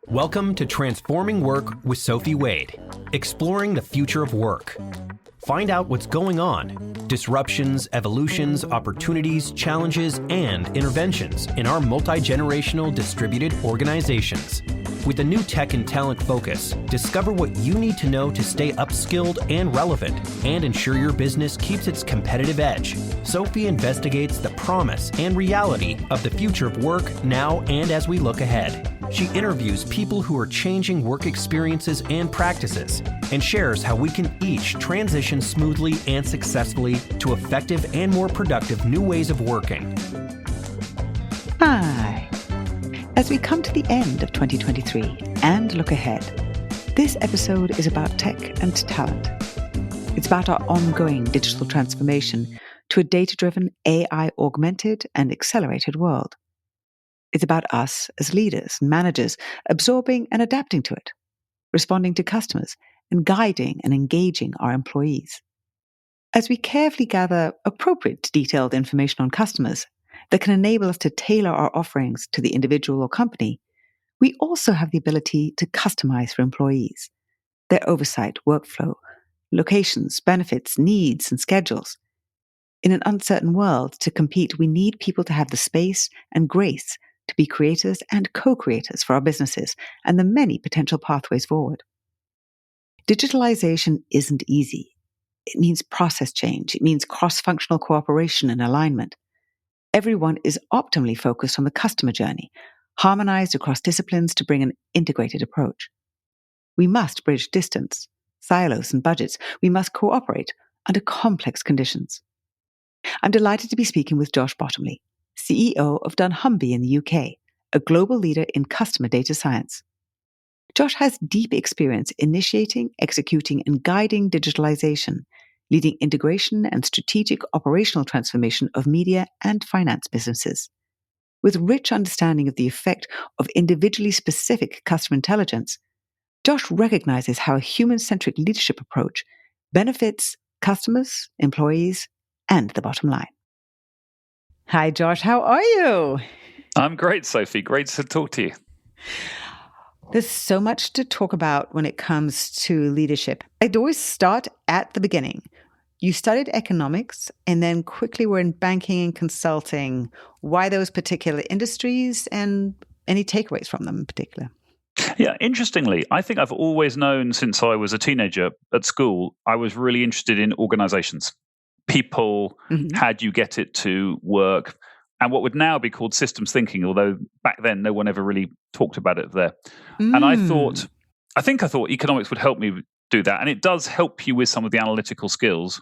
Welcome to Transforming Work with Sophie Wade, exploring the future of work. Find out what's going on, disruptions, evolutions, opportunities, challenges, and interventions in our multi-generational distributed organizations. With a new tech and talent focus, discover what you need to know to stay upskilled and relevant and ensure your business keeps its competitive edge. Sophie investigates the promise and reality of the future of work now and as we look ahead. She interviews people who are changing work experiences and practices and shares how we can each transition smoothly and successfully to effective and more productive new ways of working. Hi. As we come to the end of 2023 and look ahead, this episode is about tech and talent. It's about our ongoing digital transformation to a data-driven, AI-augmented and accelerated world. It's about us as leaders and managers absorbing and adapting to it, responding to customers, and guiding and engaging our employees. As we carefully gather appropriate detailed information on customers that can enable us to tailor our offerings to the individual or company, we also have the ability to customize for employees, their oversight, workflow, locations, benefits, needs, and schedules. In an uncertain world, to compete, we need people to have the space and grace to be creators and co-creators for our businesses and the many potential pathways forward. Digitalization isn't easy. It means process change. It means cross-functional cooperation and alignment. Everyone is optimally focused on the customer journey, harmonized across disciplines to bring an integrated approach. We must bridge distance, silos, and budgets. We must cooperate under complex conditions. I'm delighted to be speaking with Josh Bottomley, CEO of Dunnhumby in the UK, a global leader in customer data science. Josh has deep experience initiating, executing, and guiding digitalization, leading integration and strategic operational transformation of media and finance businesses. With rich understanding of the effect of individually specific customer intelligence, Josh recognizes how a human-centric leadership approach benefits customers, employees, and the bottom line. Hi, Josh. How are you? I'm great, Sophie. Great to talk to you. There's so much to talk about when it comes to leadership. I'd always start at the beginning. You studied economics and then quickly were in banking and consulting. Why those particular industries and any takeaways from them in particular? Yeah, interestingly, I think I've always known since I was a teenager at school, I was really interested in organizations. People, how do you get it to work? And what would now be called systems thinking, although back then no one ever really talked about it there. And I thought economics would help me do that. And it does help you with some of the analytical skills,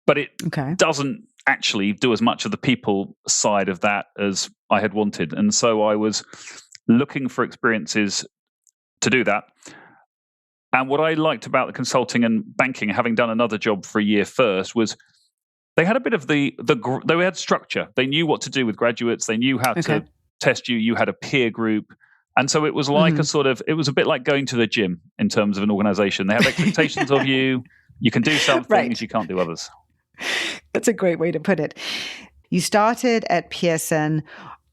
but it doesn't actually do as much of the people side of that as I had wanted. And so I was looking for experiences to do that. And what I liked about the consulting and banking, having done another job for a year first, was they had a bit of they had structure. They knew what to do with graduates. They knew how to test you. You had a peer group. And so it was like it was a bit like going to the gym in terms of an organization. They have expectations of you. You can do some things, you can't do others. That's a great way to put it. You started at Pearson.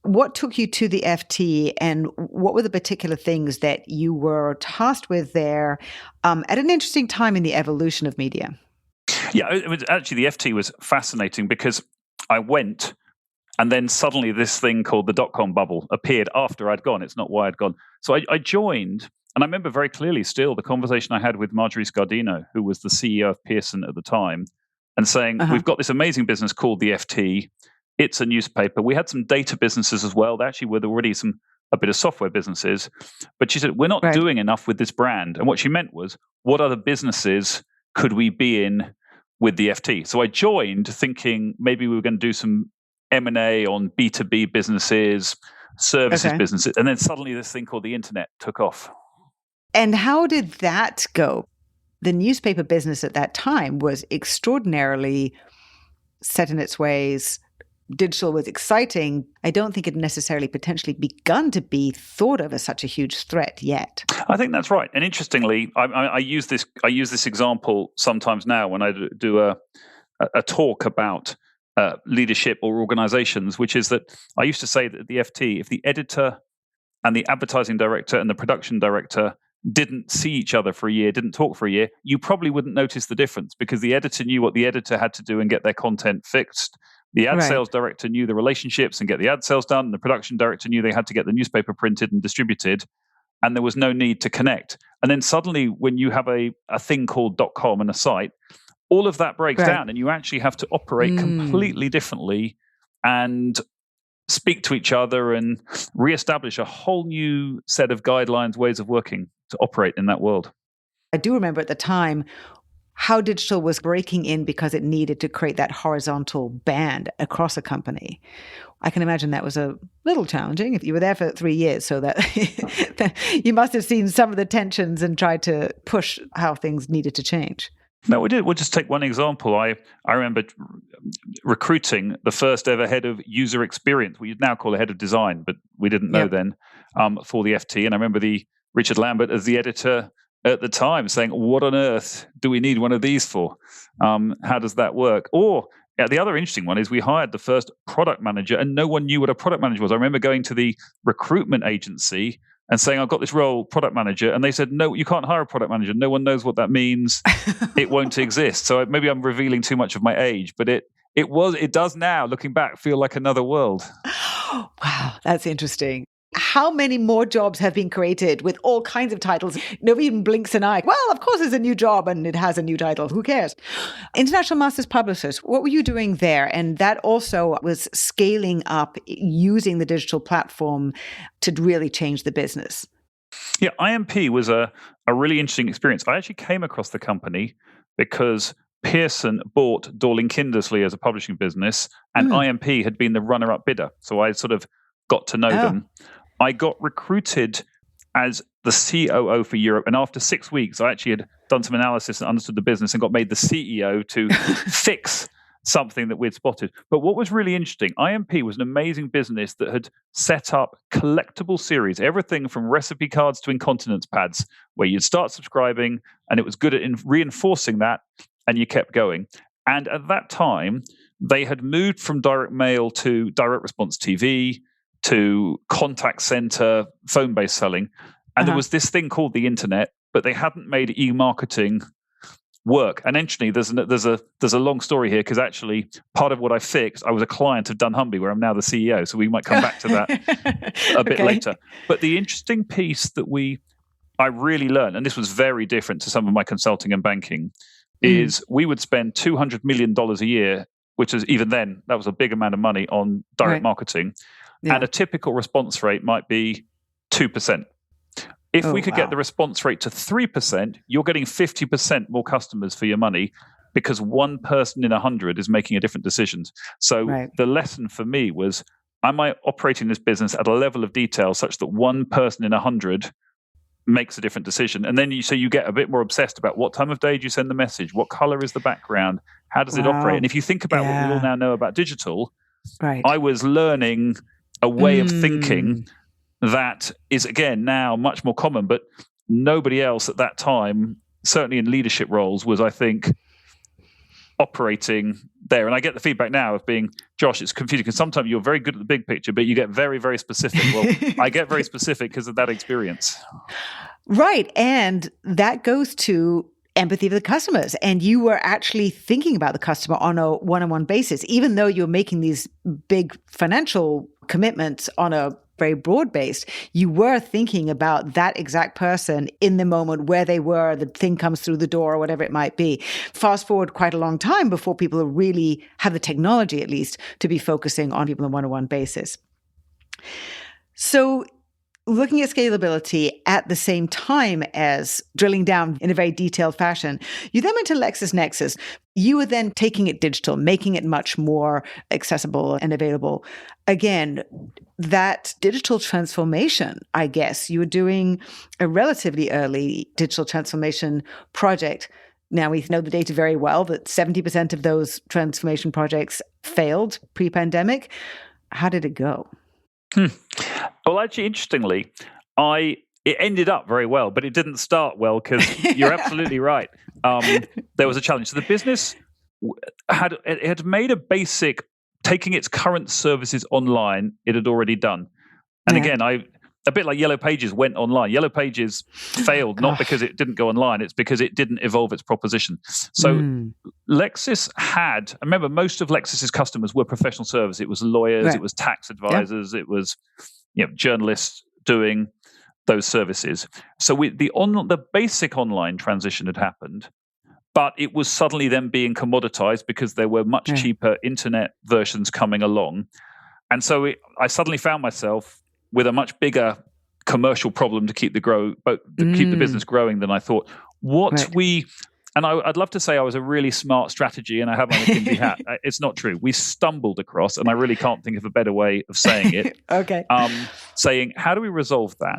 What took you to the FT and what were the particular things that you were tasked with there at an interesting time in the evolution of media? Yeah, it was actually the FT was fascinating because I went and then suddenly this thing called the dot-com bubble appeared after I'd gone. It's not why I'd gone. So I joined, and I remember very clearly still the conversation I had with Marjorie Scardino, who was the CEO of Pearson at the time, and saying, we've got this amazing business called the FT. It's a newspaper. We had some data businesses as well. There actually were already a bit of software businesses. But she said, we're not doing enough with this brand. And what she meant was, what other businesses could we be in with the FT? So I joined thinking maybe we were going to do some M&A on B2B businesses, services businesses. And then suddenly this thing called the internet took off. And how did that go? The newspaper business at that time was extraordinarily set in its ways. Digital was exciting. I don't think it necessarily potentially begun to be thought of as such a huge threat yet. I think that's right. And interestingly, I use this example sometimes now when I do a talk about leadership or organizations, which is that I used to say that at the FT, if the editor and the advertising director and the production director didn't see each other for a year, didn't talk for a year, you probably wouldn't notice the difference because the editor knew what the editor had to do and get their content fixed. The ad sales director knew the relationships and get the ad sales done. And the production director knew they had to get the newspaper printed and distributed. And there was no need to connect. And then suddenly when you have a thing called .com and a site, all of that breaks down and you actually have to operate completely differently and speak to each other and reestablish a whole new set of guidelines, ways of working to operate in that world. I do remember at the time how digital was breaking in because it needed to create that horizontal band across a company. I can imagine that was a little challenging if you were there for 3 years, so that you must have seen some of the tensions and tried to push how things needed to change. No, we did. We'll just take one example. I remember recruiting the first ever head of user experience. We now call a head of design, but we didn't know then, for the FT. And I remember Richard Lambert as the editor at the time saying, what on earth do we need one of these for? How does that work? Or the other interesting one is we hired the first product manager and no one knew what a product manager was. I remember going to the recruitment agency and saying, I've got this role, product manager. And they said, no, you can't hire a product manager. No one knows what that means. It won't exist. So maybe I'm revealing too much of my age, but it does now, looking back, feel like another world. Wow, that's interesting. How many more jobs have been created with all kinds of titles? Nobody even blinks an eye. Well, of course, it's a new job and it has a new title. Who cares? International Masters Publishers, what were you doing there? And that also was scaling up using the digital platform to really change the business. Yeah, IMP was a really interesting experience. I actually came across the company because Pearson bought Dorling Kindersley as a publishing business, and IMP had been the runner-up bidder. So I sort of got to know them. I got recruited as the COO for Europe, and after 6 weeks, I actually had done some analysis and understood the business and got made the CEO to fix something that we'd spotted. But what was really interesting, IMP was an amazing business that had set up collectible series, everything from recipe cards to incontinence pads, where you'd start subscribing, and it was good at reinforcing that, and you kept going. And at that time, they had moved from direct mail to direct response TV, to contact center, phone-based selling. And there was this thing called the internet, but they hadn't made e-marketing work. And actually, there's a long story here, because actually part of what I fixed, I was a client of Dunnhumby, where I'm now the CEO. So we might come back to that a bit later. But the interesting piece that I really learned, and this was very different to some of my consulting and banking, is we would spend $200 million a year, which is even then, that was a big amount of money on direct marketing. And a typical response rate might be 2%. If we could get the response rate to 3%, you're getting 50% more customers for your money, because one person in 100 is making a different decision. So the lesson for me was, am I operating this business at a level of detail such that one person in 100 makes a different decision? And then you get a bit more obsessed about what time of day do you send the message? What color is the background? How does it operate? And if you think about what we all now know about digital, I was learning a way of thinking that is, again, now much more common, but nobody else at that time, certainly in leadership roles, was, I think, operating there. And I get the feedback now of being, Josh, it's confusing because sometimes you're very good at the big picture, but you get very, very specific. Well, I get very specific because of that experience. Right. And that goes to empathy for the customers. And you were actually thinking about the customer on a one-on-one basis, even though you're making these big financial commitments on a very broad base, you were thinking about that exact person in the moment where they were, the thing comes through the door or whatever it might be. Fast forward quite a long time before people really have the technology, at least, to be focusing on people on a one-on-one basis. So looking at scalability at the same time as drilling down in a very detailed fashion, you then went to LexisNexis. You were then taking it digital, making it much more accessible and available. Again, that digital transformation, I guess, you were doing a relatively early digital transformation project. Now, we know the data very well that 70% of those transformation projects failed pre-pandemic. How did it go? Well, actually, interestingly, it ended up very well, but it didn't start well, because you're absolutely right. There was a challenge. So the business had made a basic, taking its current services online, it had already done. And again, a bit like Yellow Pages went online. Yellow Pages failed, not because it didn't go online, it's because it didn't evolve its proposition. So Lexis I remember most of Lexis's customers were professional service. It was lawyers, it was tax advisors, it was journalists doing those services. So the basic online transition had happened, but it was suddenly then being commoditized because there were much cheaper internet versions coming along. And so I suddenly found myself with a much bigger commercial problem to keep the business growing than I thought. I'd love to say I was a really smart strategy and I have my McKinsey hat. It's not true. We stumbled across, and I really can't think of a better way of saying it. Saying, how do we resolve that?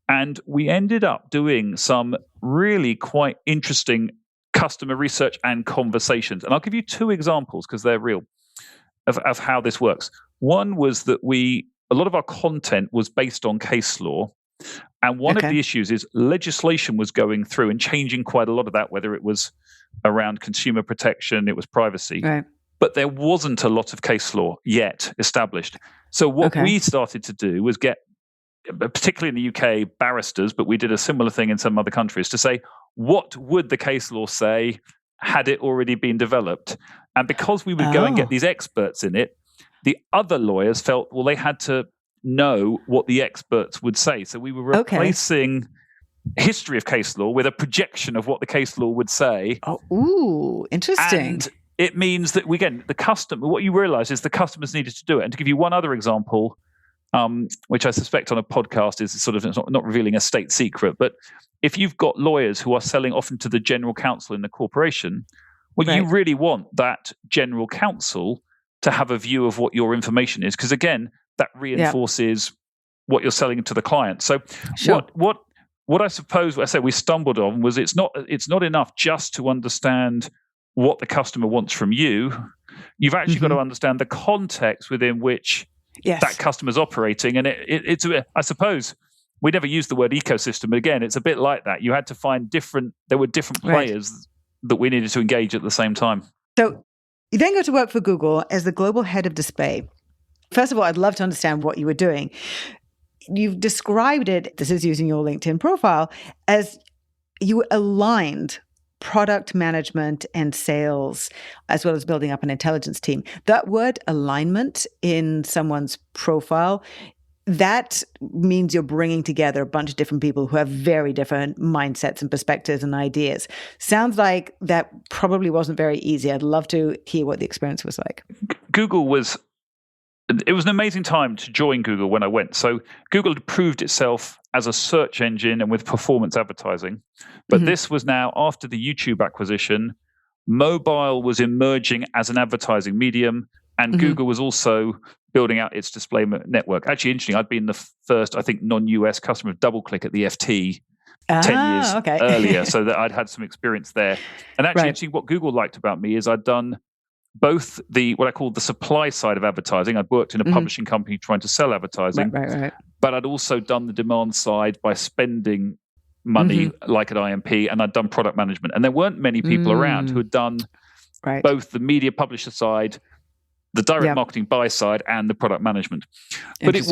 And we ended up doing some really quite interesting customer research and conversations. And I'll give you two examples because they're real of how this works. One was that a lot of our content was based on case law. And one of the issues is legislation was going through and changing quite a lot of that, whether it was around consumer protection, it was privacy. Right. But there wasn't a lot of case law yet established. So what we started to do was get, particularly in the UK, barristers, but we did a similar thing in some other countries, to say, what would the case law say had it already been developed? And because we would go and get these experts in it, the other lawyers felt, well, they had to know what the experts would say. So we were replacing history of case law with a projection of what the case law would say. Interesting. And it means that, the customer, what you realize is the customers needed to do it. And to give you one other example, which I suspect on a podcast is sort of not revealing a state secret, but if you've got lawyers who are selling often to the general counsel in the corporation, you really want that general counsel to have a view of what your information is, because again, that reinforces what you're selling to the client. So what I suppose I said we stumbled on was it's not enough just to understand what the customer wants from you. You've actually got to understand the context within which that customer's operating. And it's I suppose we never used the word ecosystem, but again, it's a bit like that. You had to find there were different players that we needed to engage at the same time. So you then go to work for Google as the global head of display. First of all, I'd love to understand what you were doing. You've described it, this is using your LinkedIn profile, as you aligned product management and sales, as well as building up an intelligence team. That word alignment in someone's profile, that means you're bringing together a bunch of different people who have very different mindsets and perspectives and ideas. Sounds like that probably wasn't very easy. I'd love to hear what the experience was like. It was an amazing time to join Google when I went. So Google had proved itself as a search engine and with performance advertising. But this was now after the YouTube acquisition. Mobile was emerging as an advertising medium, and Google was also building out its display network. Actually, interesting, I'd been the first, I think, non-US customer of DoubleClick at the FT 10 years earlier, so that I'd had some experience there. And actually, actually, what Google liked about me is I'd done both what I call the supply side of advertising. I'd worked in a publishing company trying to sell advertising, but I'd also done the demand side by spending money like at IMP, and I'd done product management. And there weren't many people around who had done both the media publisher side, the direct marketing buy side, and the product management. But it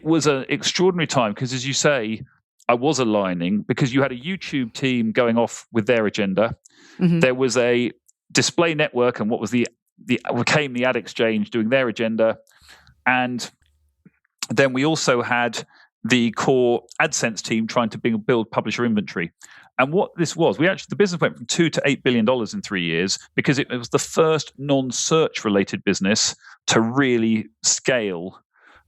was an extraordinary time because, as you say, I was aligning because you had a YouTube team going off with their agenda. There was a display network and what was became the ad exchange doing their agenda, and then we also had the core AdSense team trying to build publisher inventory. And what this was, the business went from $2 to $8 billion in 3 years because it was the first non-search related business to really scale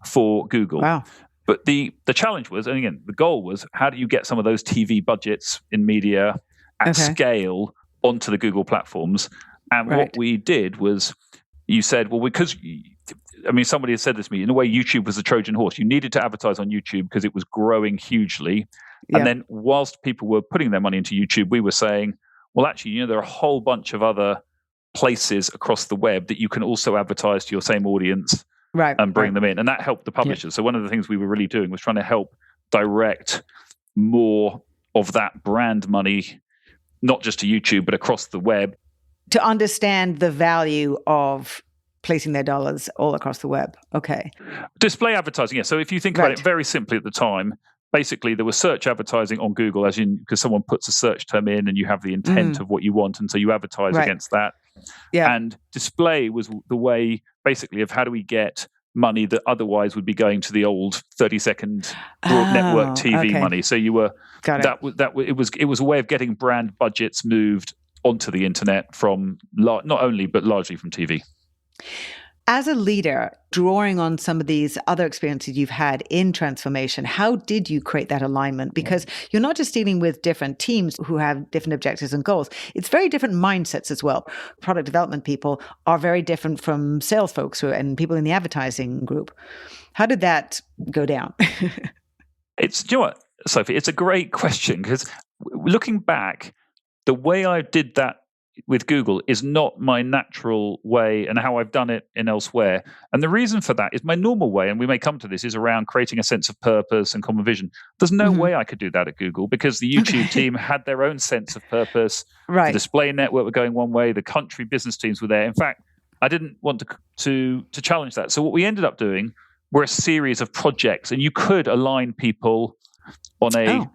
for Google. Wow. But the challenge was, and again, the goal was, how do you get some of those TV budgets in media at scale onto the Google platforms? And what we did was, you said, well, because, somebody had said this to me, in a way, YouTube was the Trojan Horse. You needed to advertise on YouTube because it was growing hugely. And then whilst people were putting their money into YouTube, we were saying, well, actually, there are a whole bunch of other places across the web that you can also advertise to your same audience and bring them in. And that helped the publishers. So one of the things we were really doing was trying to help direct more of that brand money, not just to YouTube, but across the web. To understand the value of placing their dollars all across the web. Okay. Display advertising, yeah. So if you think about it very simply at the time, basically there was search advertising on Google, as in because someone puts a search term in and you have the intent of what you want, and so you advertise against that. Yeah. And display was the way, basically, of how do we get money that otherwise would be going to the old 30-second broad network TV money. So you were it was a way of getting brand budgets moved onto the internet from not only but largely from TV. As a leader, drawing on some of these other experiences you've had in transformation, how did you create that alignment? Because you're not just dealing with different teams who have different objectives and goals. It's very different mindsets as well. Product development people are very different from sales folks and people in the advertising group. How did that go down? Do you know what, Sophie? It's a great question, because looking back, the way I did that with Google is not my natural way and how I've done it in elsewhere. And the reason for that is my normal way, and we may come to this, is around creating a sense of purpose and common vision. There's no way I could do that at Google, because the YouTube team had their own sense of purpose. The display network were going one way. The country business teams were there. In fact, I didn't want to challenge that. So what we ended up doing were a series of projects, and you could align people on a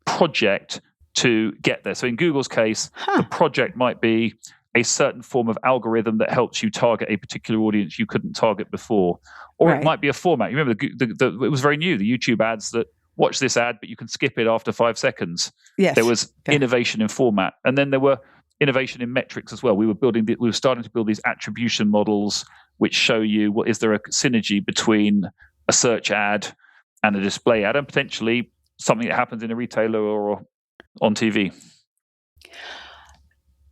project to get there. So in Google's case, the project might be a certain form of algorithm that helps you target a particular audience you couldn't target before. Or it might be a format. You remember, it was very new, the YouTube ads that watch this ad, but you can skip it after 5 seconds. Yes. There was innovation in format. And then there were innovation in metrics as well. We were starting to build these attribution models which show you, is there a synergy between a search ad and a display ad, and potentially something that happens in a retailer or on TV.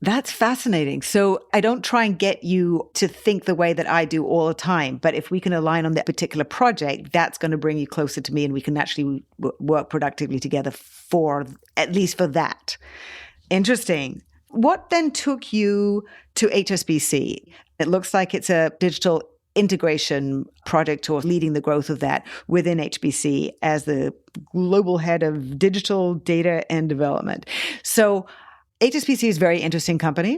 That's fascinating. So I don't try and get you to think the way that I do all the time, but if we can align on that particular project, that's going to bring you closer to me, and we can actually work productively together at least for that. Interesting. What then took you to HSBC? It looks like it's a digital integration project, or leading the growth of that within HBC as the global head of digital data and development. So HSBC is a very interesting company.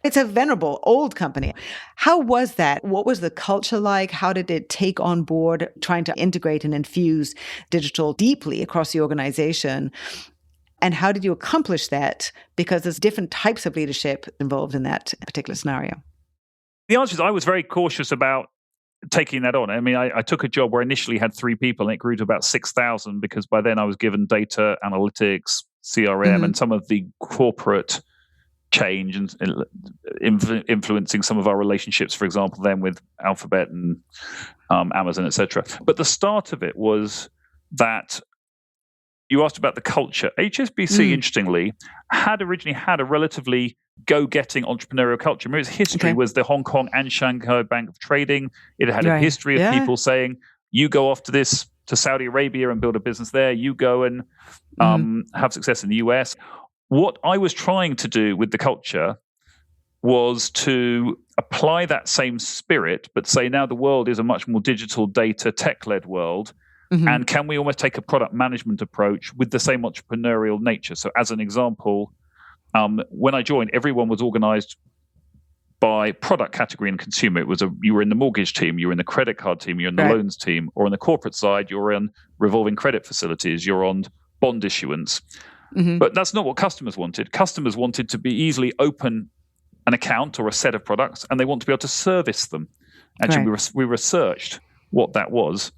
It's a venerable old company. How was that? What was the culture like? How did it take on board trying to integrate and infuse digital deeply across the organization? And how did you accomplish that? Because there's different types of leadership involved in that particular scenario. The answer is I was very cautious about taking that on. I mean, I took a job where I initially had 3 people, and it grew to about 6,000, because by then I was given data analytics, CRM, and some of the corporate change and influencing some of our relationships, for example, then with Alphabet and Amazon, etc. But the start of it was that you asked about the culture. HSBC, interestingly, had originally had a relatively go-getting entrepreneurial culture. Remember, its history was the Hong Kong and Shanghai Bank of Trading. It had a history of people saying, you go off to Saudi Arabia and build a business there. You go and have success in the US. What I was trying to do with the culture was to apply that same spirit, but say now the world is a much more digital, data, tech-led world. And can we almost take a product management approach with the same entrepreneurial nature? So as an example, when I joined, everyone was organized by product category and consumer. It was you were in the mortgage team, you were in the credit card team, you're in the loans team, or on the corporate side, you're in revolving credit facilities, you're on bond issuance. But that's not what customers wanted. Customers wanted to be easily open an account or a set of products, and they want to be able to service them. Actually, we researched what that was.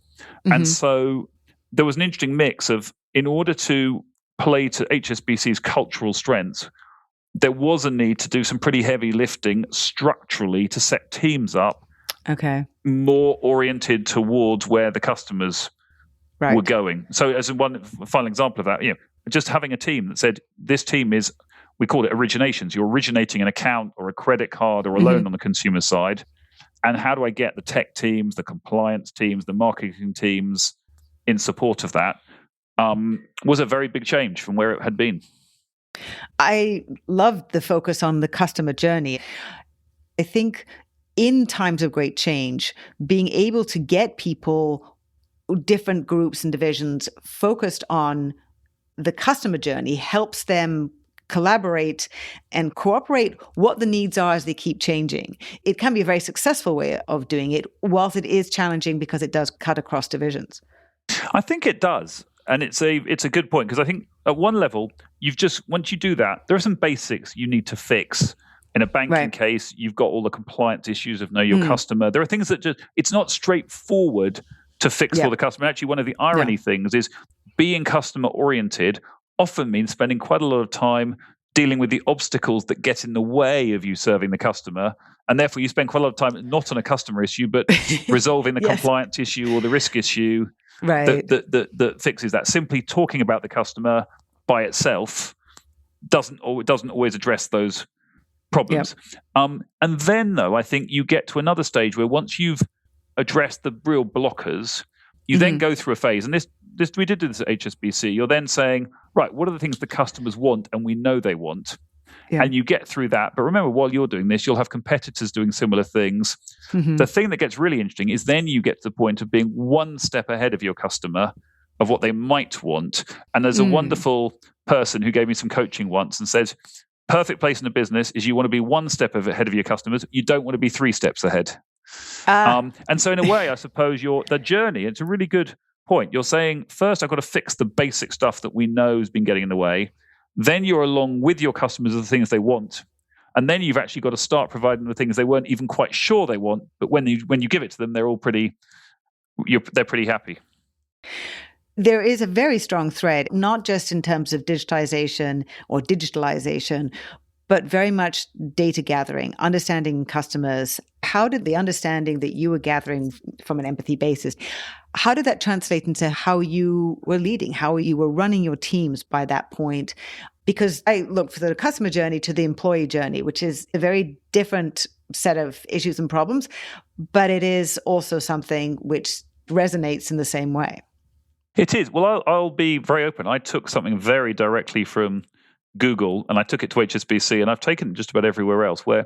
And so there was an interesting mix of, in order to play to HSBC's cultural strengths, there was a need to do some pretty heavy lifting structurally to set teams up more oriented towards where the customers were going. So as one final example of that, just having a team that said, this team is, we call it originations. You're originating an account or a credit card or a loan on the consumer side. And how do I get the tech teams, the compliance teams, the marketing teams in support of that? Was a very big change from where it had been. I loved the focus on the customer journey. I think in times of great change, being able to get people, different groups and divisions focused on the customer journey helps them collaborate and cooperate what the needs are as they keep changing. It can be a very successful way of doing it, whilst it is challenging because it does cut across divisions. I think it does. And it's a good point, because I think at one level, once you do that, there are some basics you need to fix. In a banking case, you've got all the compliance issues of know your customer. There are things that it's not straightforward to fix for the customer. Actually, one of the irony things is being customer oriented often means spending quite a lot of time dealing with the obstacles that get in the way of you serving the customer. And therefore, you spend quite a lot of time not on a customer issue, but resolving the compliance issue or the risk issue that fixes that. Simply talking about the customer by itself doesn't always address those problems. And then, though, I think you get to another stage where once you've addressed the real blockers, you then go through a phase. And this we did this at HSBC. You're then saying, right, what are the things the customers want and we know they want? And you get through that. But remember, while you're doing this, you'll have competitors doing similar things. The thing that gets really interesting is then you get to the point of being one step ahead of your customer of what they might want. And there's a wonderful person who gave me some coaching once and says, perfect place in a business is you want to be one step ahead of your customers. You don't want to be 3 steps ahead. And so in a way, I suppose the journey, it's a really good point. You're saying, first, I've got to fix the basic stuff that we know has been getting in the way. Then you're along with your customers of the things they want. And then you've actually got to start providing the things they weren't even quite sure they want. But when you give it to them, they're all pretty happy. There is a very strong thread, not just in terms of digitization or digitalization, but very much data gathering, understanding customers. How did the understanding that you were gathering from an empathy basis, how did that translate into how you were leading, how you were running your teams by that point? Because I look for the customer journey to the employee journey, which is a very different set of issues and problems, but it is also something which resonates in the same way. It is. Well, I'll be very open. I took something very directly from Google and I took it to HSBC, and I've taken it just about everywhere else, where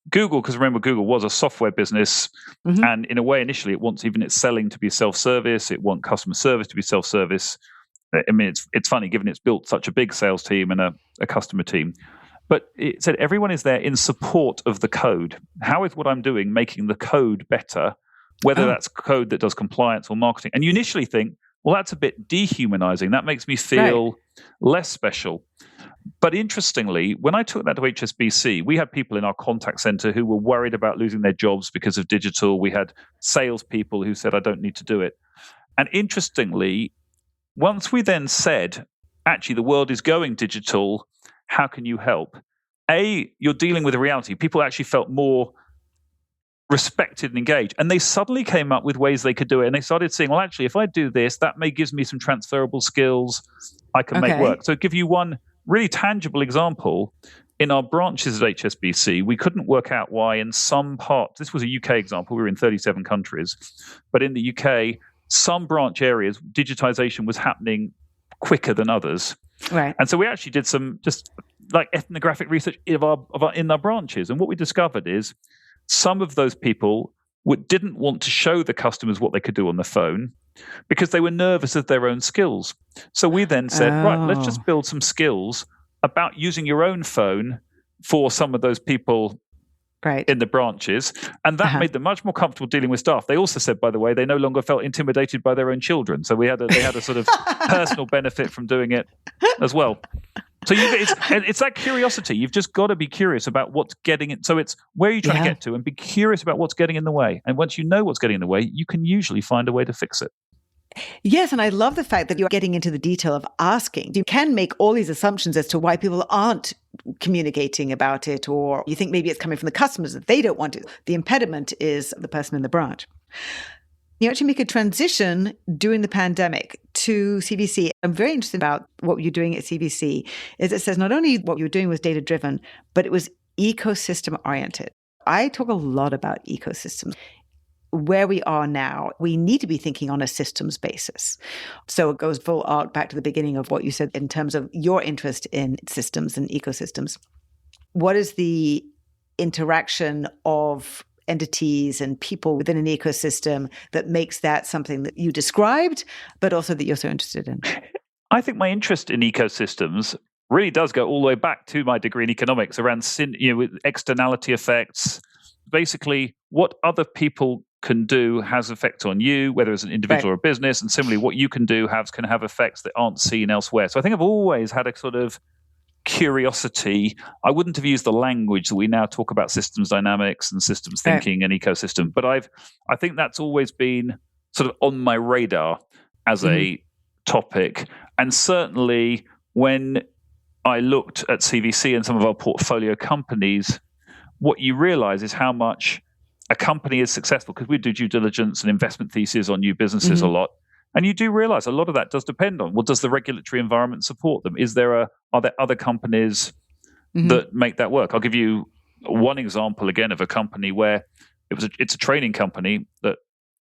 Google, because remember, Google was a software business, and in a way, initially, it wants even its selling to be self-service. It wants customer service to be self-service. I mean, it's funny, given it's built such a big sales team and a customer team. But it said everyone is there in support of the code. How is what I'm doing making the code better, whether that's code that does compliance or marketing? And you initially think, well, that's a bit dehumanizing. That makes me feel less special. But interestingly, when I took that to HSBC, we had people in our contact center who were worried about losing their jobs because of digital. We had salespeople who said, I don't need to do it. And interestingly, once we then said, actually, the world is going digital, how can you help? You're dealing with a reality. People actually felt more respected and engaged. And they suddenly came up with ways they could do it. And they started saying, well, actually, if I do this, that may give me some transferable skills I can make work. So I'll give you one really tangible example. In our branches at HSBC, we couldn't work out why in some parts, this was a UK example, we were in 37 countries, but in the UK, some branch areas, digitization was happening quicker than others. Right. And so we actually did some just like ethnographic research in our branches. And what we discovered is some of those people didn't want to show the customers what they could do on the phone because they were nervous of their own skills. So we then said, right, let's just build some skills about using your own phone for some of those people in the branches. And that made them much more comfortable dealing with staff. They also said, by the way, they no longer felt intimidated by their own children. So they had a sort of personal benefit from doing it as well. So it's that curiosity. You've just got to be curious about what's getting it. So it's where you're trying to get to and be curious about what's getting in the way. And once you know what's getting in the way, you can usually find a way to fix it. Yes, and I love the fact that you're getting into the detail of asking. You can make all these assumptions as to why people aren't communicating about it, or you think maybe it's coming from the customers that they don't want it. The impediment is the person in the branch. You actually make a transition during the pandemic to CVC. I'm very interested about what you're doing at CVC. Is it says not only what you're doing was data-driven, but it was ecosystem-oriented. I talk a lot about ecosystems. Where we are now, we need to be thinking on a systems basis. So it goes full arc back to the beginning of what you said in terms of your interest in systems and ecosystems. What is the interaction of entities and people within an ecosystem that makes that something that you described, but also that you're so interested in? I think my interest in ecosystems really does go all the way back to my degree in economics around with externality effects. Basically, what other people can do has effects on you, whether it's an individual or a business, and similarly, what you can do can have effects that aren't seen elsewhere. So I think I've always had a sort of curiosity. I wouldn't have used the language that we now talk about systems dynamics and systems thinking and ecosystem, but I think that's always been sort of on my radar as a topic. And certainly when I looked at CVC and some of our portfolio companies, what you realize is how much a company is successful, because we do due diligence and investment theses on new businesses a lot. And you do realize a lot of that does depend on, well, does the regulatory environment support them? Are there other companies that make that work? I'll give you one example again of a company where it's a training company that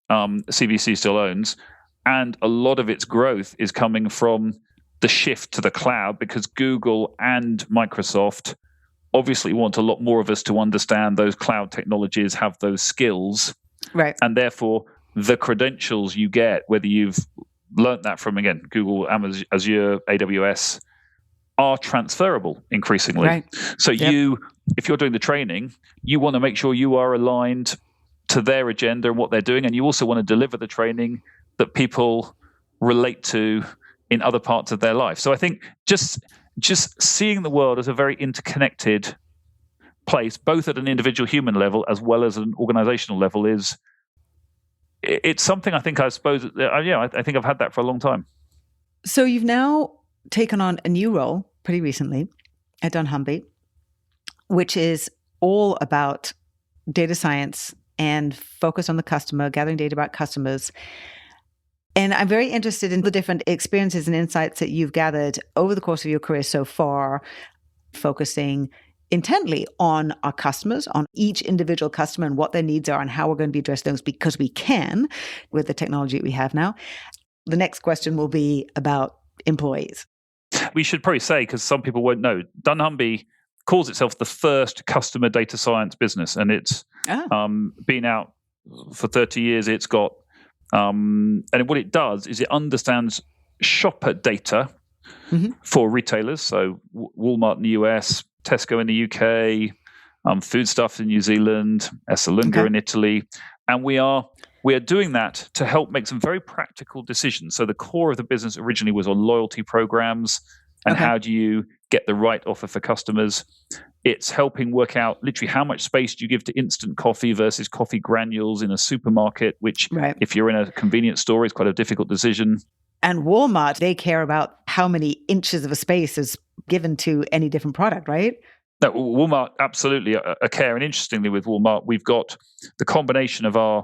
CVC still owns, and a lot of its growth is coming from the shift to the cloud, because Google and Microsoft obviously want a lot more of us to understand those cloud technologies, have those skills, and therefore the credentials you get, whether you've learned that from, again, Google, Amazon, Azure, AWS, are transferable increasingly. So if you're doing the training, you want to make sure you are aligned to their agenda and what they're doing, and you also want to deliver the training that people relate to in other parts of their life. So I think just seeing the world as a very interconnected place, both at an individual human level as well as an organizational level, it's something I think, I suppose, I think I've had that for a long time. So you've now taken on a new role pretty recently at Dunnhumby, which is all about data science and focus on the customer, gathering data about customers. And I'm very interested in the different experiences and insights that you've gathered over the course of your career so far, focusing intently on our customers, on each individual customer and what their needs are and how we're going to be addressing those, because we can with the technology that we have now. The next question will be about employees. We should probably say, because some people won't know, Dunnhumby calls itself the first customer data science business, and it's been out for 30 years. It's got and what it does is it understands shopper data for retailers, so Walmart in the US, Tesco in the UK, Foodstuffs in New Zealand, Esselunga in Italy, and we are doing that to help make some very practical decisions. So the core of the business originally was on loyalty programs and how do you get the right offer for customers. It's helping work out literally how much space do you give to instant coffee versus coffee granules in a supermarket, which if you're in a convenience store is quite a difficult decision. And Walmart, they care about how many inches of a space is given to any different product, right? No, Walmart, absolutely a care. And interestingly, with Walmart, we've got the combination of our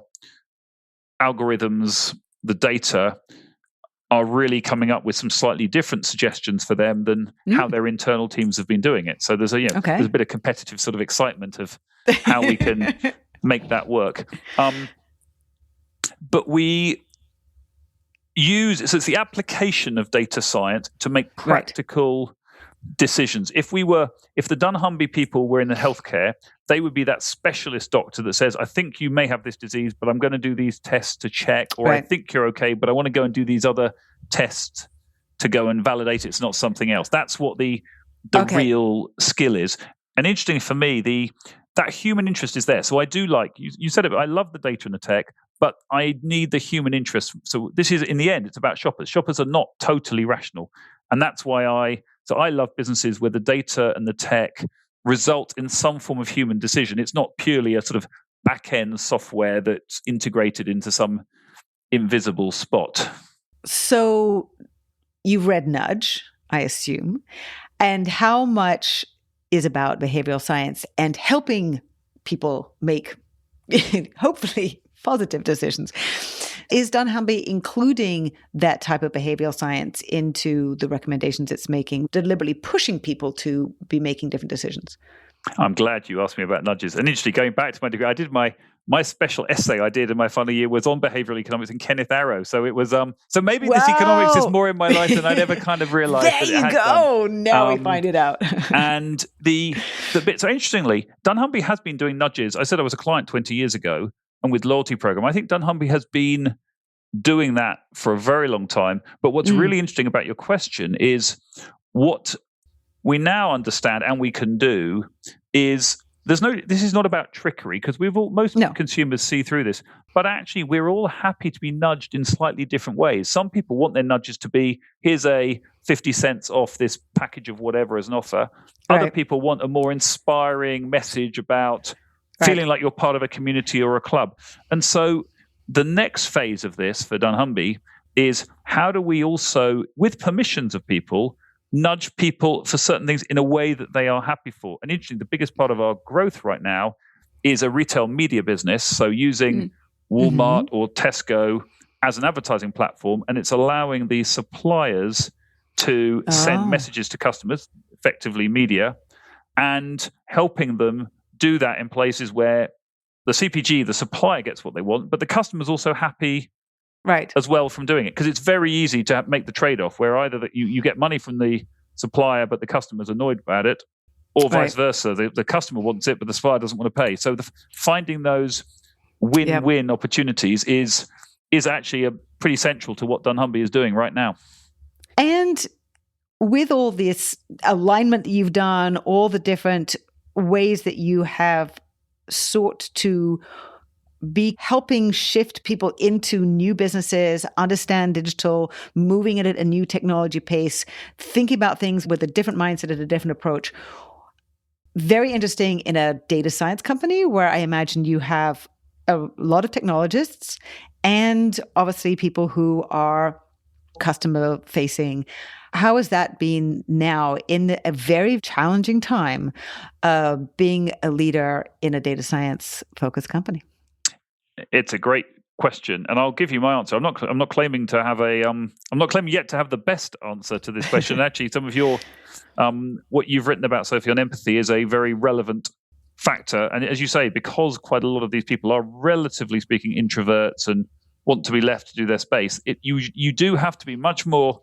algorithms, the data, are really coming up with some slightly different suggestions for them than how their internal teams have been doing it. So there's there's a bit of competitive sort of excitement of how we can make that work. But we use, so it's the application of data science to make practical decisions. If the Dunnhumby people were in the healthcare, they would be that specialist doctor that says, I think you may have this disease, but I'm going to do these tests to check, or I think you're okay, but I want to go and do these other tests to go and validate it's not something else. That's what the real skill is. And interesting for me, that human interest is there. So I do like, you said it, I love the data and the tech, but I need the human interest. So this is, in the end, it's about shoppers. Shoppers are not totally rational. And that's why I love businesses where the data and the tech result in some form of human decision. It's not purely a sort of back-end software that's integrated into some invisible spot. So you've read Nudge, I assume. And how much is about behavioral science and helping people make, hopefully, positive decisions? Is Dunnhumby including that type of behavioral science into the recommendations it's making, deliberately pushing people to be making different decisions? I'm glad you asked me about nudges. And interestingly, going back to my degree, I did my special essay I did in my final year was on behavioral economics and Kenneth Arrow. So it was so maybe this economics is more in my life than I'd ever kind of realized. There you go. Now we find it out. And the bit, so interestingly, Dunnhumby has been doing nudges. I said I was a client 20 years ago, and with loyalty program, I think Dunnhumby has been doing that for a very long time. But what's really interesting about your question is what we now understand and we can do is this is not about trickery, because most consumers see through this, but actually we're all happy to be nudged in slightly different ways. Some people want their nudges to be, here's a 50 cents off this package of whatever as an offer. Other people want a more inspiring message about feeling like you're part of a community or a club. And so the next phase of this for Dunnhumby is, how do we also, with permissions of people, nudge people for certain things in a way that they are happy for? And interestingly, the biggest part of our growth right now is a retail media business. So using Walmart or Tesco as an advertising platform, and it's allowing the suppliers to send messages to customers, effectively media, and helping them do that in places where the CPG, the supplier, gets what they want, but the customer's also happy as well from doing it. Because it's very easy to make the trade-off where either that you get money from the supplier, but the customer's annoyed about it, or vice versa. The customer wants it, but the supplier doesn't want to pay. So finding those win-win opportunities is actually pretty central to what Dunnhumby is doing right now. And with all this alignment that you've done, all the different ways that you have sought to be helping shift people into new businesses, understand digital, moving at a new technology pace, thinking about things with a different mindset and a different approach. Very interesting in a data science company where I imagine you have a lot of technologists and obviously people who are customer facing. How has that been now in a very challenging time, being a leader in a data science focused company? It's a great question, and I'll give you my answer. I'm not claiming to have I'm not claiming yet to have the best answer to this question. Actually, some of your what you've written about, Sophie, on empathy is a very relevant factor. And as you say, because quite a lot of these people are, relatively speaking, introverts and want to be left to do their space, you do have to be much more,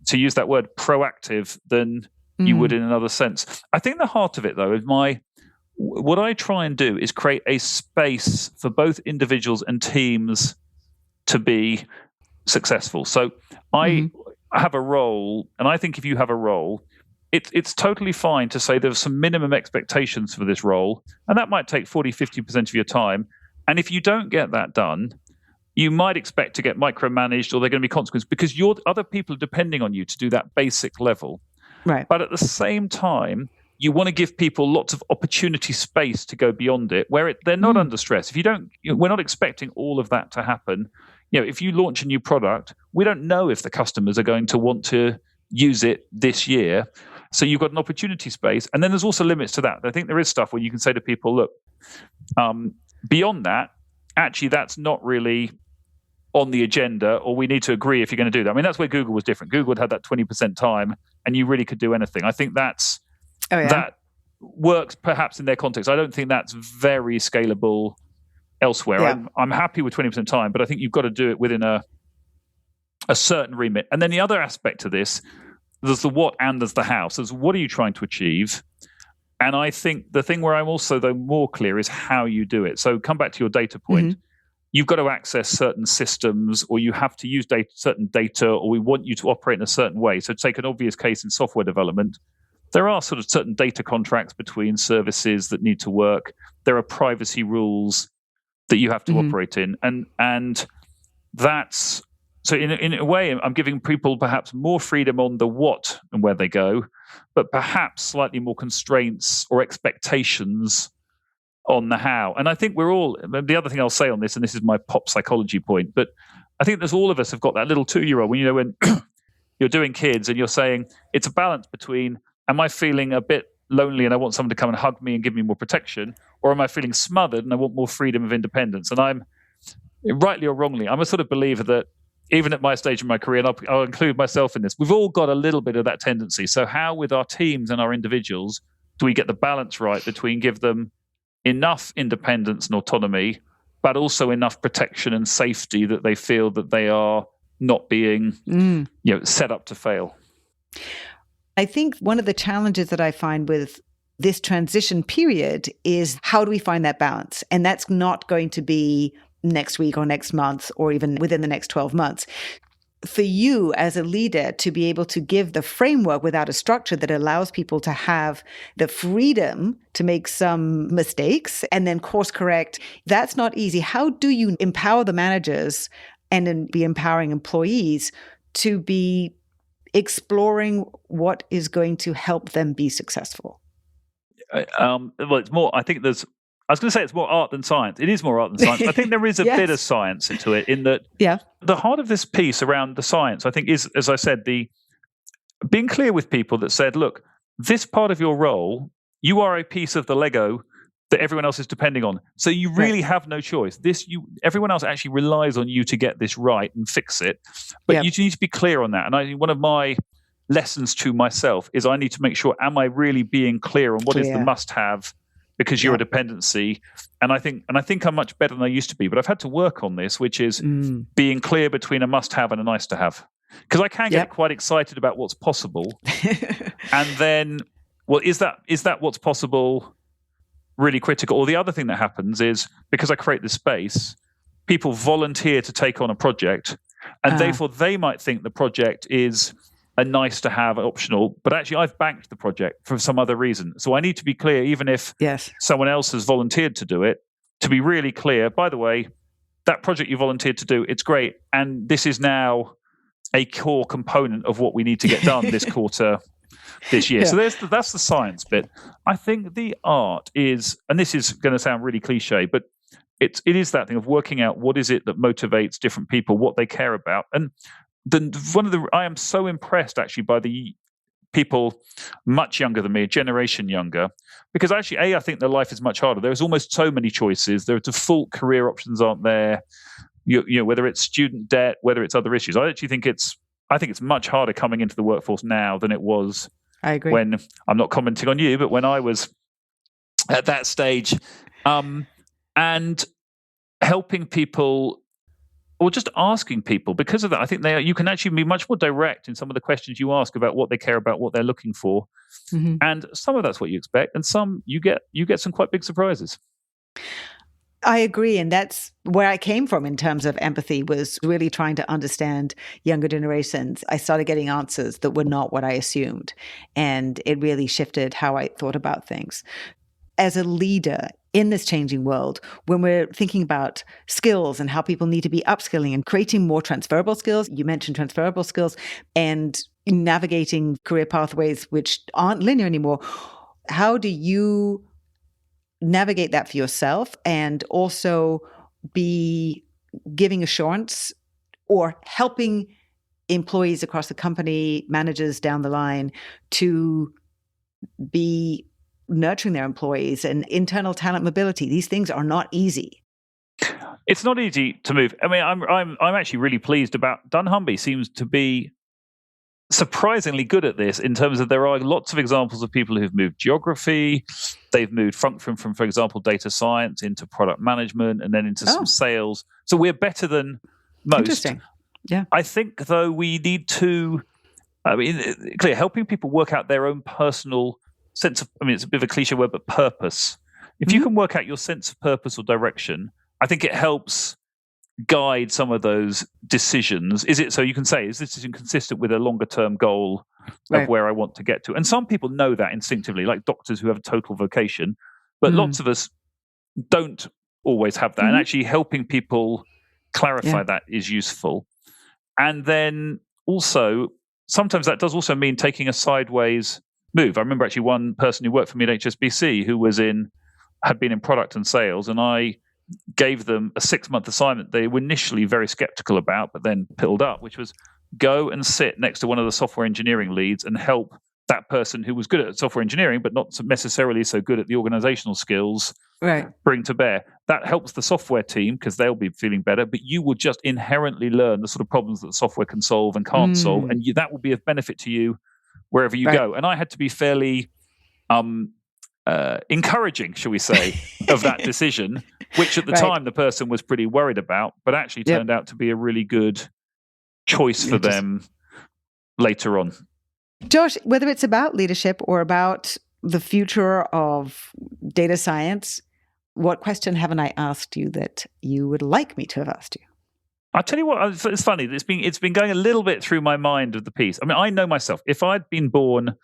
to use that word, proactive than you would in another sense. I think the heart of it, though, is what I try and do is create a space for both individuals and teams to be successful. So I have a role, and I think if you have a role, it's totally fine to say there's some minimum expectations for this role, and that might take 40, 50% of your time. And if you don't get that done, you might expect to get micromanaged, or there are going to be consequences because other people are depending on you to do that basic level. Right. But at the same time, you want to give people lots of opportunity space to go beyond it, where they're not under stress. If you don't, we're not expecting all of that to happen. If you launch a new product, we don't know if the customers are going to want to use it this year. So you've got an opportunity space. And then there's also limits to that. I think there is stuff where you can say to people, look, beyond that, actually, that's not really on the agenda, or we need to agree if you're going to do that. I mean, that's where Google was different. Google had that 20% time, and you really could do anything. I think that works perhaps in their context. I don't think that's very scalable elsewhere. Yeah. I'm happy with 20% time, but I think you've got to do it within a certain remit. And then the other aspect to this, there's the what and there's the how. So there's what are you trying to achieve? And I think the thing where I'm also, though, more clear is how you do it. So come back to your data point. You've got to access certain systems, or you have to use certain data, or we want you to operate in a certain way. So take an obvious case in software development. There are sort of certain data contracts between services that need to work. There are privacy rules that you have to operate in. And that's, so in a way, I'm giving people perhaps more freedom on the what and where they go, but perhaps slightly more constraints or expectations on the how. And I think the other thing I'll say on this, and this is my pop psychology point, but I think there's all of us have got that little 2-year-old when you're doing kids and you're saying it's a balance between, am I feeling a bit lonely and I want someone to come and hug me and give me more protection, or am I feeling smothered and I want more freedom of independence? And I'm, rightly or wrongly, I'm a sort of believer that even at my stage in my career, and I'll include myself in this, we've all got a little bit of that tendency. So how, with our teams and our individuals, do we get the balance right between give them enough independence and autonomy, but also enough protection and safety that they feel that they are not being set up to fail? I think one of the challenges that I find with this transition period is how do we find that balance? And that's not going to be next week or next month or even within the next 12 months. for you as a leader to be able to give the framework without a structure that allows people to have the freedom to make some mistakes and then course correct, that's not easy. How do you empower the managers and then be empowering employees to be exploring what is going to help them be successful? Well, it's more, I think I was going to say it's more art than science. It is more art than science. I think there is a Yes. bit of science into it, in that the heart of this piece around the science, I think, is, as I said, the being clear with people that said, look, this part of your role, you are a piece of the Lego that everyone else is depending on. So you really have no choice. Everyone else actually relies on you to get this right and fix it. But you need to be clear on that. And one of my lessons to myself is I need to make sure, am I really being clear on what is the must-have? Because you're a dependency. And I think I'm much better than I used to be. But I've had to work on this, which is being clear between a must-have and a nice-to-have. Because I can get quite excited about what's possible. And then, well, is that what's possible really critical? Or the other thing that happens is, because I create this space, people volunteer to take on a project. And therefore, they might think the project is a nice to have, optional, but actually I've banked the project for some other reason. So I need to be clear, even if someone else has volunteered to do it, to be really clear, by the way, that project you volunteered to do, it's great. And this is now a core component of what we need to get done this quarter, this year. So that's the science bit. I think the art is, and this is going to sound really cliche, but it is that thing of working out what is it that motivates different people, what they care about. And I am so impressed actually by the people much younger than me, a generation younger, because actually, I think their life is much harder. There's almost so many choices. Their default career options aren't there. You know, whether it's student debt, whether it's other issues. I actually think it's much harder coming into the workforce now than it was. I agree. When I'm not commenting on you, but when I was at that stage, and helping people, or just asking people, because of that, I think you can actually be much more direct in some of the questions you ask about what they care about, what they're looking for. And some of that's what you expect, and some you get some quite big surprises. I agree. And that's where I came from in terms of empathy, was really trying to understand younger generations. I started getting answers that were not what I assumed. And it really shifted how I thought about things. As a leader in this changing world, when we're thinking about skills and how people need to be upskilling and creating more transferable skills, you mentioned transferable skills, and navigating career pathways which aren't linear anymore, how do you navigate that for yourself and also be giving assurance or helping employees across the company, managers down the line, to be nurturing their employees and internal talent mobility? These things are not easy. It's not easy to move. I mean, I'm actually really pleased about Dunnhumby. Seems to be surprisingly good at this, in terms of there are lots of examples of people who've moved geography. They've moved from, for example, data science into product management and then into some sales. So we're better than most. Interesting. Yeah. I think, though, we need to, clear, helping people work out their own personal sense of, it's a bit of a cliche word, but purpose. If you can work out your sense of purpose or direction, I think it helps guide some of those decisions. Is it, so you can say, is this consistent with a longer term goal of where I want to get to? And some people know that instinctively, like doctors who have a total vocation, but lots of us don't always have that. And actually helping people clarify that is useful. And then also, sometimes that does also mean taking a sideways move. I remember actually one person who worked for me at HSBC who had been in product and sales, and I gave them a 6-month assignment they were initially very skeptical about, but then pilled up, which was go and sit next to one of the software engineering leads and help that person who was good at software engineering, but not necessarily so good at the organizational skills, bring to bear. That helps the software team because they'll be feeling better, but you will just inherently learn the sort of problems that software can solve and can't solve, and that will be of benefit to you wherever you go. And I had to be fairly encouraging, shall we say, of that decision, which at the time the person was pretty worried about, but actually turned out to be a really good choice for them later on. Josh, whether it's about leadership or about the future of data science, what question haven't I asked you that you would like me to have asked you? I'll tell you what, it's funny. It's been going a little bit through my mind of the piece. I mean, I know myself. If I'd been born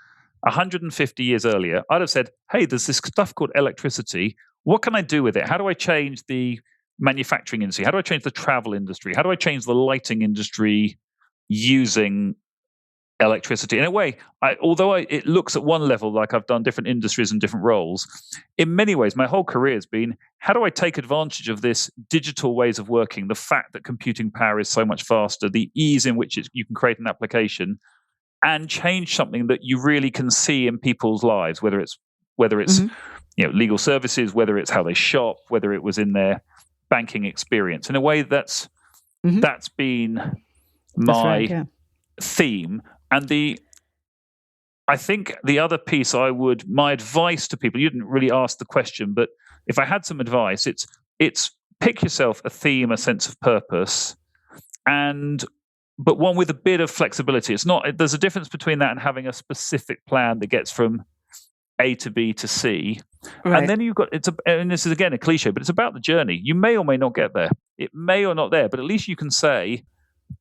150 years earlier, I'd have said, hey, there's this stuff called electricity. What can I do with it? How do I change the manufacturing industry? How do I change the travel industry? How do I change the lighting industry using electricity? In a way, although it looks at one level like I've done different industries and different roles, in many ways, my whole career has been, how do I take advantage of this digital ways of working, the fact that computing power is so much faster, the ease in which you can create an application and change something that you really can see in people's lives, whether it's legal services, whether it's how they shop, whether it was in their banking experience. In a way, that's been my theme. And I think the other piece my advice to people, you didn't really ask the question, but if I had some advice, it's pick yourself a theme, a sense of purpose, but one with a bit of flexibility. There's a difference between that and having a specific plan that gets from A to B to C. Right. And then you've got, and this is again a cliche, but it's about the journey. You may or may not get there. It may or not there, but at least you can say,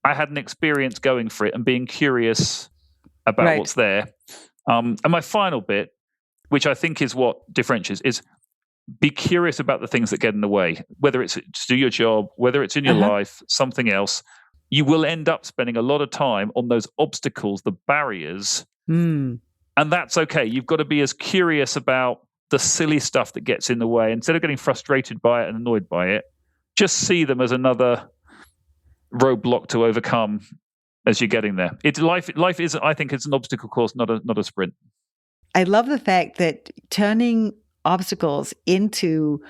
I had an experience going for it and being curious about what's there. And my final bit, which I think is what differentiates, is be curious about the things that get in the way, whether it's to do your job, whether it's in your life, something else. You will end up spending a lot of time on those obstacles, the barriers, and that's okay. You've got to be as curious about the silly stuff that gets in the way. Instead of getting frustrated by it and annoyed by it, just see them as another roadblock to overcome as you're getting there. Life is, I think, it's an obstacle course, not a sprint. I love the fact that turning obstacles into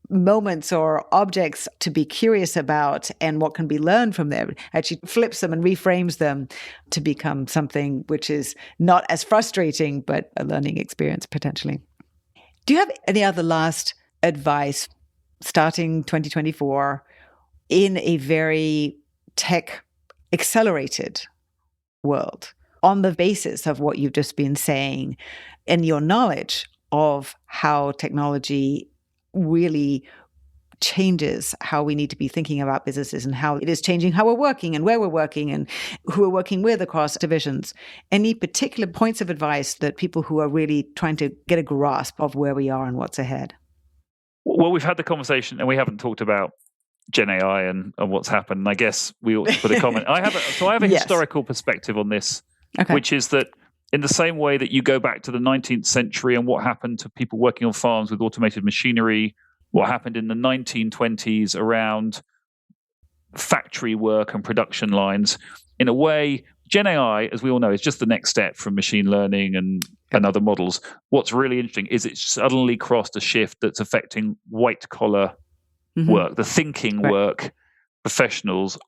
moments or objects to be curious about and what can be learned from them actually flips them and reframes them to become something which is not as frustrating, but a learning experience potentially. Do you have any other last advice starting 2024 in a very tech accelerated world on the basis of what you've just been saying and your knowledge of how technology really changes how we need to be thinking about businesses and how it is changing how we're working and where we're working and who we're working with across divisions? Any particular points of advice that people who are really trying to get a grasp of where we are and what's ahead? Well, we've had the conversation and we haven't talked about Gen AI and what's happened. And I guess we ought to put a comment. I have a historical perspective on this, which is that in the same way that you go back to the 19th century and what happened to people working on farms with automated machinery, what happened in the 1920s around factory work and production lines, in a way, Gen AI, as we all know, is just the next step from machine learning and other models. What's really interesting is it's suddenly crossed a shift that's affecting white-collar work, the thinking work, professionals,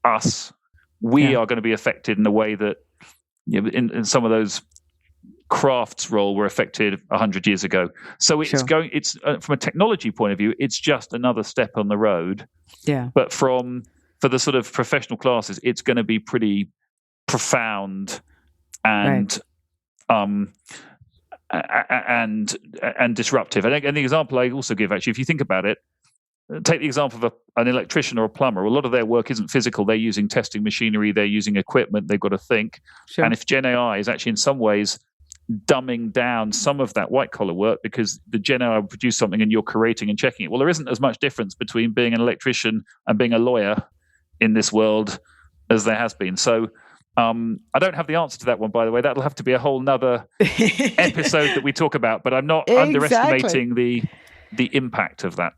us. We are going to be affected in a way that in some of those crafts role were affected 100 years ago. So it's it's from a technology point of view, it's just another step on the road. Yeah. But for the sort of professional classes, it's going to be pretty profound and disruptive. And the example I also give, actually, if you think about it, take the example of an electrician or a plumber. A lot of their work isn't physical. They're using testing machinery. They're using equipment. They've got to think. Sure. And if Gen AI is actually in some ways dumbing down some of that white-collar work because the Gen AI will produce something and you're creating and checking it. Well, there isn't as much difference between being an electrician and being a lawyer in this world as there has been. So I don't have the answer to that one, by the way. That'll have to be a whole nother episode that we talk about. But I'm not underestimating the impact of that.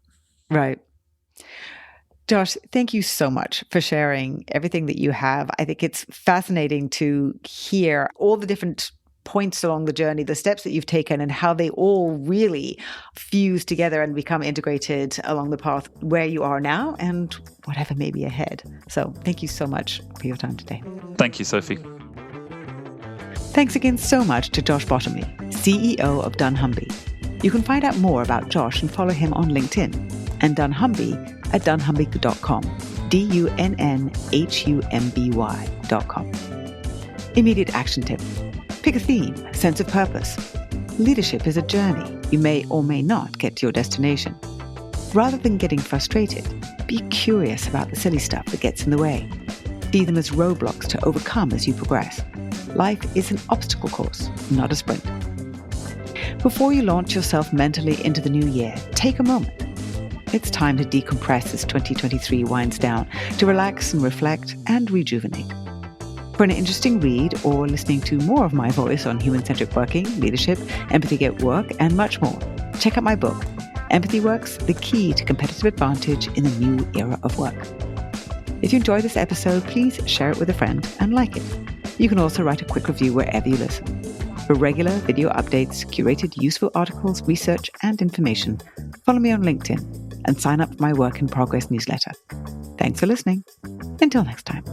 Right. Josh, thank you so much for sharing everything that you have. I think it's fascinating to hear all the different points along the journey, the steps that you've taken and how they all really fuse together and become integrated along the path where you are now and whatever may be ahead. So thank you so much for your time today. Thank you, Sophie. Thanks again so much to Josh Bottomley, CEO of Dunnhumby. You can find out more about Josh and follow him on LinkedIn and Dunnhumby at dunnhumby.com, DUNNHUMBY.com. Immediate action tip. Pick a theme, a sense of purpose. Leadership is a journey. You may or may not get to your destination. Rather than getting frustrated, be be curious about the silly stuff that gets in the way. See them as roadblocks to overcome as you progress. Life is an obstacle course, not a sprint. Before you launch yourself mentally into the new year, take a moment. It's time to decompress as 2023 winds down, to relax and reflect and rejuvenate. For an interesting read or listening to more of my voice on human-centric working, leadership, empathy at work, and much more, check out my book, Empathy Works, The Key to Competitive Advantage in the New Era of Work. If you enjoyed this episode, please share it with a friend and like it. You can also write a quick review wherever you listen. For regular video updates, curated useful articles, research, and information, follow me on LinkedIn and sign up for my Work in Progress newsletter. Thanks for listening. Until next time.